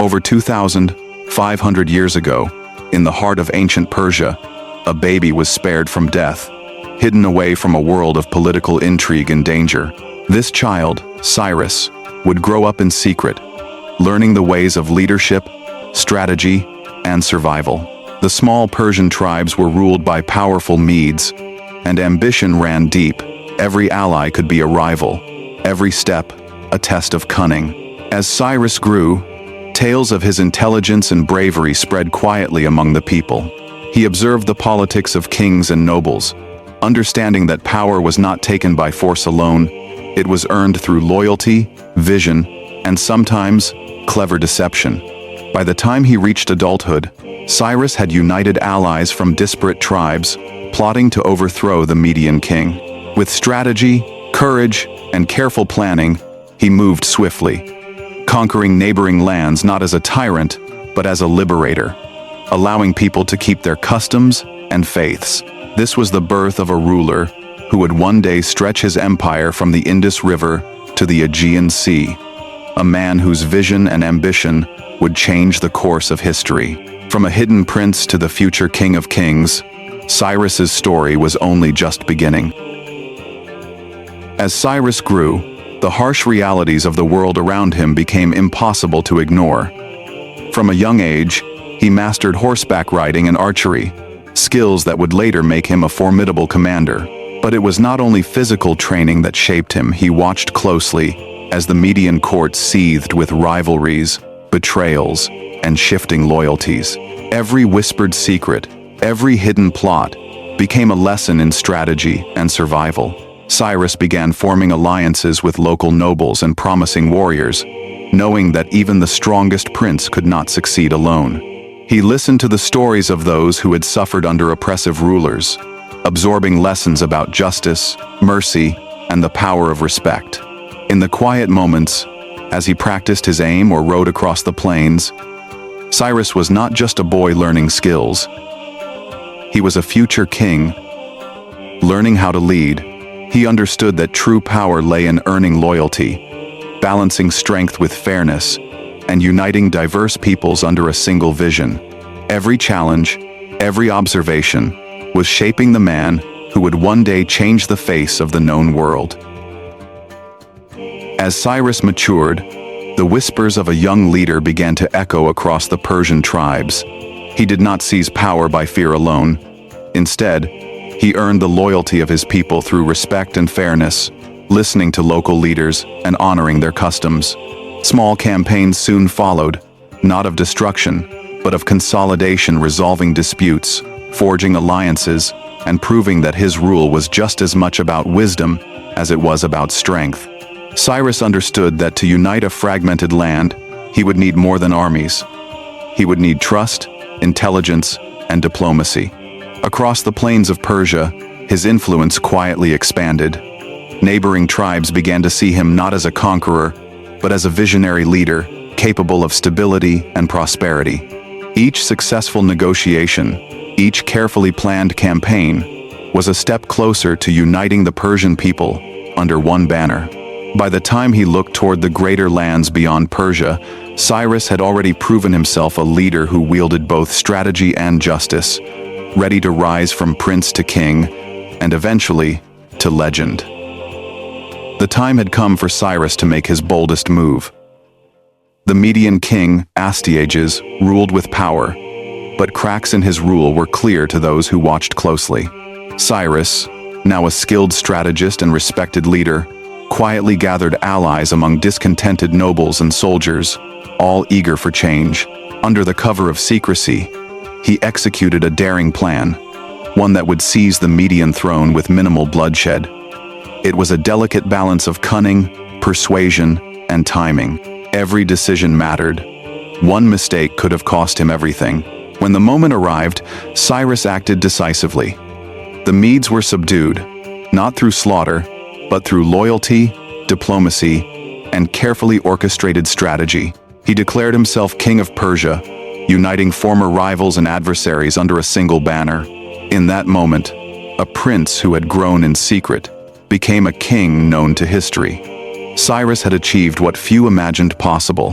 Over 2,500 years ago, in the heart of ancient Persia, a baby was spared from death, hidden away from a world of political intrigue and danger. This child, Cyrus, would grow up in secret, learning the ways of leadership, strategy, and survival. The small Persian tribes were ruled by powerful Medes, and ambition ran deep. Every ally could be a rival, every step a test of cunning. As Cyrus grew, tales of his intelligence and bravery spread quietly among the people. He observed the politics of kings and nobles, understanding that power was not taken by force alone, it was earned through loyalty, vision, and sometimes clever deception. By the time he reached adulthood, Cyrus had united allies from disparate tribes, plotting to overthrow the Median king. With strategy, courage, and careful planning, he moved swiftly, conquering neighboring lands not as a tyrant, but as a liberator, allowing people to keep their customs and faiths. This was the birth of a ruler who would one day stretch his empire from the Indus River to the Aegean Sea, a man whose vision and ambition would change the course of history. From a hidden prince to the future king of kings, Cyrus's story was only just beginning. As Cyrus grew, the harsh realities of the world around him became impossible to ignore. From a young age, he mastered horseback riding and archery, skills that would later make him a formidable commander. But it was not only physical training that shaped him. He watched closely as the Median court seethed with rivalries, betrayals, and shifting loyalties. Every whispered secret, every hidden plot, became a lesson in strategy and survival. Cyrus began forming alliances with local nobles and promising warriors, knowing that even the strongest prince could not succeed alone. He listened to the stories of those who had suffered under oppressive rulers, absorbing lessons about justice, mercy, and the power of respect. In the quiet moments, as he practiced his aim or rode across the plains, Cyrus was not just a boy learning skills. He was a future king, learning how to lead. He understood that true power lay in earning loyalty, balancing strength with fairness, and uniting diverse peoples under a single vision. Every challenge, every observation, was shaping the man who would one day change the face of the known world. As Cyrus matured, the whispers of a young leader began to echo across the Persian tribes. He did not seize power by fear alone. Instead, he earned the loyalty of his people through respect and fairness, listening to local leaders and honoring their customs. Small campaigns soon followed, not of destruction, but of consolidation, resolving disputes, forging alliances, and proving that his rule was just as much about wisdom as it was about strength. Cyrus understood that to unite a fragmented land, he would need more than armies. He would need trust, intelligence, and diplomacy. Across the plains of Persia, his influence quietly expanded. Neighboring tribes began to see him not as a conqueror, but as a visionary leader, capable of stability and prosperity. Each successful negotiation, each carefully planned campaign, was a step closer to uniting the Persian people under one banner. By the time he looked toward the greater lands beyond Persia, Cyrus had already proven himself a leader who wielded both strategy and justice, ready to rise from prince to king, and eventually to legend. The time had come for Cyrus to make his boldest move. The Median king, Astyages, ruled with power, but cracks in his rule were clear to those who watched closely. Cyrus, now a skilled strategist and respected leader, quietly gathered allies among discontented nobles and soldiers, all eager for change. Under the cover of secrecy, he executed a daring plan, one that would seize the Median throne with minimal bloodshed. It was a delicate balance of cunning, persuasion, and timing. Every decision mattered. One mistake could have cost him everything. When the moment arrived, Cyrus acted decisively. The Medes were subdued, not through slaughter, but through loyalty, diplomacy, and carefully orchestrated strategy. He declared himself king of Persia, uniting former rivals and adversaries under a single banner. In that moment, a prince who had grown in secret became a king known to history. Cyrus had achieved what few imagined possible,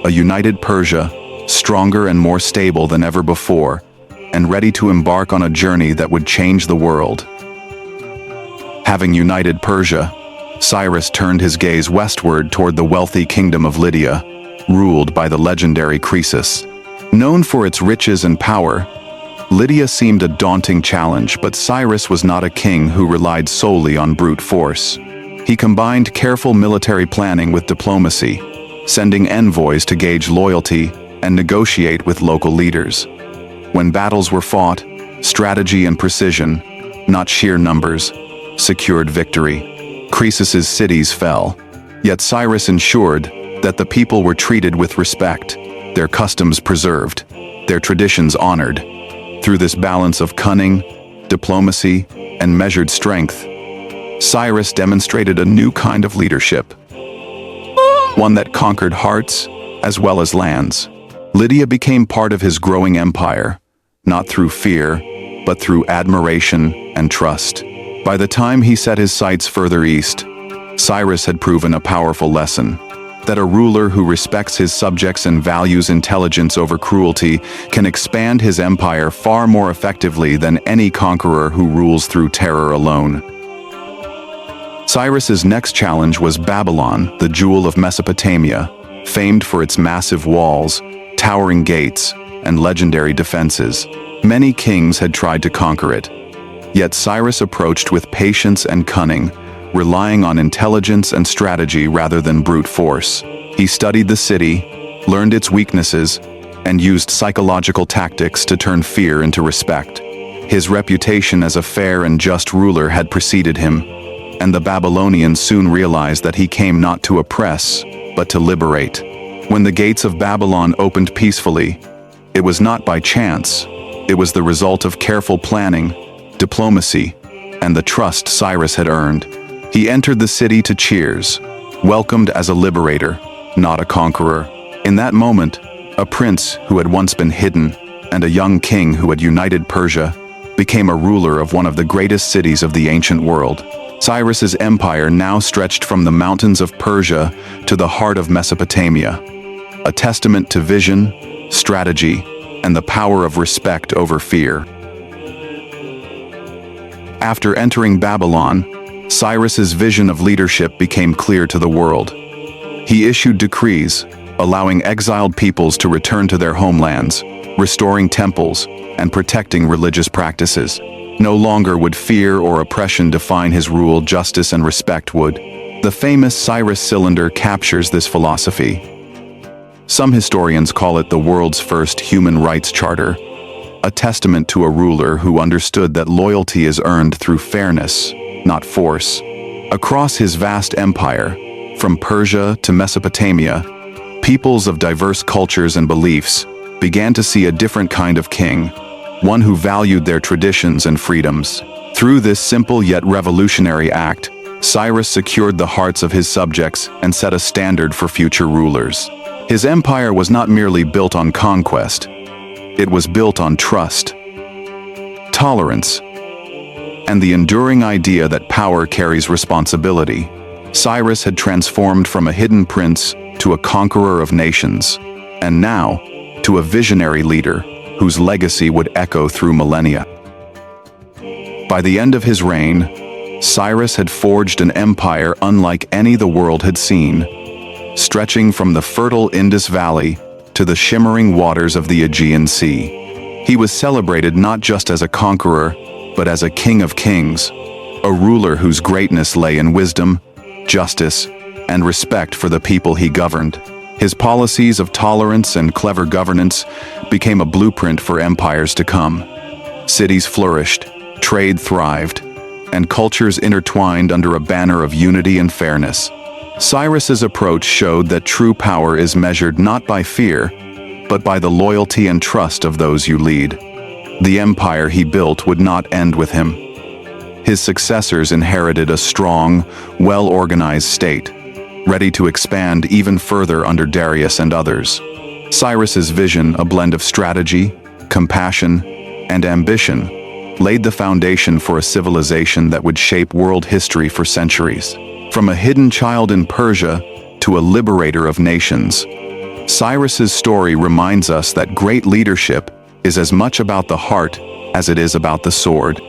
a united Persia, stronger and more stable than ever before, and ready to embark on a journey that would change the world. Having united Persia, Cyrus turned his gaze westward toward the wealthy kingdom of Lydia, ruled by the legendary Croesus. Known for its riches and power, Lydia seemed a daunting challenge, but Cyrus was not a king who relied solely on brute force. He combined careful military planning with diplomacy, sending envoys to gauge loyalty and negotiate with local leaders. When battles were fought, strategy and precision, not sheer numbers, secured victory. Croesus's cities fell, yet Cyrus ensured that the people were treated with respect, their customs preserved, their traditions honored. Through this balance of cunning, diplomacy, and measured strength, Cyrus demonstrated a new kind of leadership, one that conquered hearts as well as lands. Lydia became part of his growing empire, not through fear, but through admiration and trust. By the time he set his sights further east, Cyrus had proven a powerful lesson: that a ruler who respects his subjects and values intelligence over cruelty can expand his empire far more effectively than any conqueror who rules through terror alone. Cyrus's next challenge was Babylon, the jewel of Mesopotamia, famed for its massive walls, towering gates, and legendary defenses. Many kings had tried to conquer it, yet Cyrus approached with patience and cunning, relying on intelligence and strategy rather than brute force. He studied the city, learned its weaknesses, and used psychological tactics to turn fear into respect. His reputation as a fair and just ruler had preceded him, and the Babylonians soon realized that he came not to oppress, but to liberate. When the gates of Babylon opened peacefully, it was not by chance. It was the result of careful planning, diplomacy, and the trust Cyrus had earned. He entered the city to cheers, welcomed as a liberator, not a conqueror. In that moment, a prince who had once been hidden and a young king who had united Persia became a ruler of one of the greatest cities of the ancient world. Cyrus's empire now stretched from the mountains of Persia to the heart of Mesopotamia, a testament to vision, strategy, and the power of respect over fear. After entering Babylon, Cyrus's vision of leadership became clear to the world. He issued decrees, allowing exiled peoples to return to their homelands, restoring temples, and protecting religious practices. No longer would fear or oppression define his rule, justice and respect would. The famous Cyrus Cylinder captures this philosophy. Some historians call it the world's first human rights charter, a testament to a ruler who understood that loyalty is earned through fairness, not force. Across his vast empire, from Persia to Mesopotamia, peoples of diverse cultures and beliefs began to see a different kind of king, one who valued their traditions and freedoms. Through this simple yet revolutionary act, Cyrus secured the hearts of his subjects and set a standard for future rulers. His empire was not merely built on conquest, it was built on trust, tolerance, and the enduring idea that power carries responsibility. Cyrus had transformed from a hidden prince to a conqueror of nations, and now to a visionary leader whose legacy would echo through millennia. By the end of his reign, Cyrus had forged an empire unlike any the world had seen, stretching from the fertile Indus Valley to the shimmering waters of the Aegean Sea. He was celebrated not just as a conqueror, but as a king of kings, a ruler whose greatness lay in wisdom, justice, and respect for the people he governed. His policies of tolerance and clever governance became a blueprint for empires to come. Cities flourished, trade thrived, and cultures intertwined under a banner of unity and fairness. Cyrus's approach showed that true power is measured not by fear, but by the loyalty and trust of those you lead. The empire he built would not end with him. His successors inherited a strong, well-organized state, ready to expand even further under Darius and others. Cyrus's vision, a blend of strategy, compassion, and ambition, laid the foundation for a civilization that would shape world history for centuries. From a hidden child in Persia to a liberator of nations, Cyrus's story reminds us that great leadership is as much about the heart as it is about the sword.